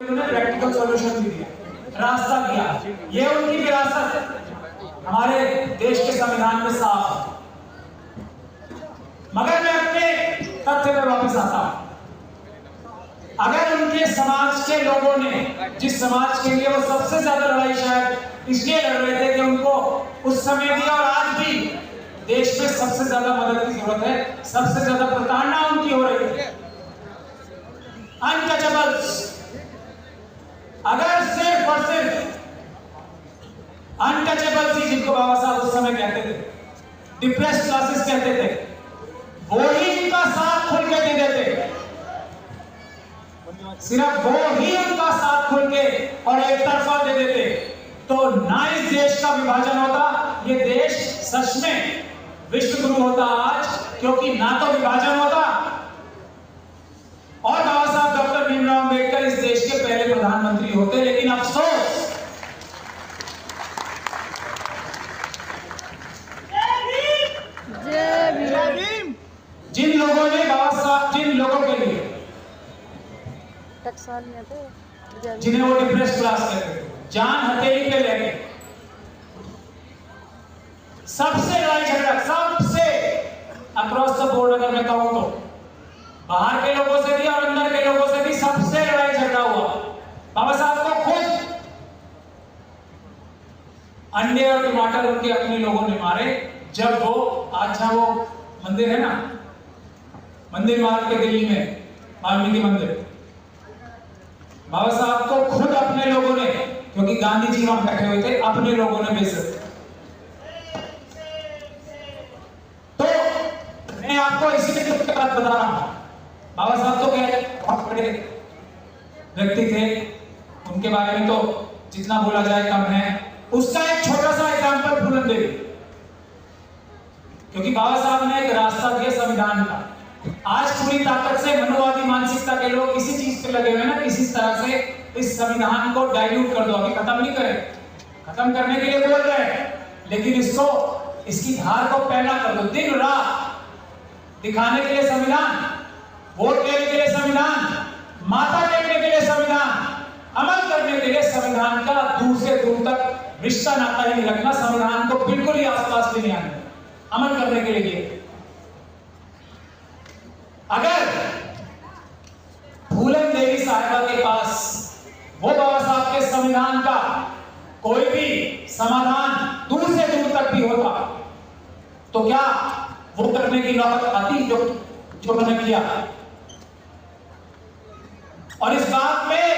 उन्होंने practical solution भी दिया, रास्ता दिया। ये उनकी विरासत है, हमारे देश के संविधान में साफ है। मगर मैं अपने तथ्य पे वापस आता हूं। अगर उनके समाज के लोगों ने, जिस समाज के लिए वो सबसे ज्यादा लड़ाई शायद इसलिए लड़ रहे थे कि उनको उस समय भी और आज भी देश में सबसे ज्यादा मदद की जरूरत है, सबसे ज्यादा प्रताड़ना उनकी हो रही है, अनटचेबल्स। अगर सिर्फ और सिर्फ अनटचेबल्स ही, जिनको बाबा साहब उस समय कहते थे, डिप्रेस्ड क्लासेस कहते थे, वो ही उनका साथ खुल के दे देते, सिर्फ वो ही उनका साथ खुल के और एक तरफा दे देते, तो ना इस देश का विभाजन होता, ये देश सच में विश्व गुरु होता आज, क्योंकि ना तो विभाजन होता और बाबा साहब डॉक्टर भीमराव अंबेडकर इस देश के पहले प्रधानमंत्री होते। लेकिन अफसोस, जिन लोगों ने बाबा साहब, जिन लोगों के लिए, जिन्हें वो डिप्रेस्ड क्लास कहते थे, जान हथेली पे लेके सबसे लड़ाई झगड़ा, सबसे अक्रॉस द बोर्ड, अगर मैं कहूं तो बाहर के लोगों से भी और अंदर के लोगों से भी सबसे लड़ाई झगड़ा हुआ। बाबा साहब को खुद अंडे और टमाटर उनके अपने लोगों ने मारे, जब वो अच्छा वो मंदिर है ना, मंदिर मार्ग के दिल्ली में वाल्मीकि मंदिर, बाबा साहब को खुद अपने लोगों ने, क्योंकि गांधी जी वहां बैठे हुए थे, अपने लोगों ने बेइज्जत। तो मैं आपको इसीलिए बात बता रहा हूं, बाबा साहब तो क्या बहुत बड़े व्यक्ति थे, उनके बारे में तो जितना बोला जाए कम है। उसका एक छोटा सा एग्जांपल फूलन देवी, क्योंकि बाबा साहब ने एक रास्ता दिया संविधान का। आज पूरी ताकत से मनुवादी मानसिकता के लोग इसी चीज पे लगे हुए ना, किसी तरह से इस संविधान को डाइल्यूट कर दो, अभी खत्म नहीं करें, खत्म करने के लिए बोल रहे हैं, लेकिन इसको, इसकी धार को पहला कर दो, दिन रात दिखाने के लिए संविधान, वोट लेने के लिए संविधान, माथा टेकने के लिए संविधान, अमल करने के लिए संविधान का दूर से दूर तक रिश्ता नाता ही नहीं रखना, संविधान को बिल्कुल ही आसपास भी नहीं आने, अमल करने के लिए। अगर फूलन देवी साहिबा के पास वो बाबा साहब के संविधान का कोई भी समाधान दूर से दूर तक भी होता, तो क्या वो करने की नौबत आती जो उन्होंने किया? और इस बात में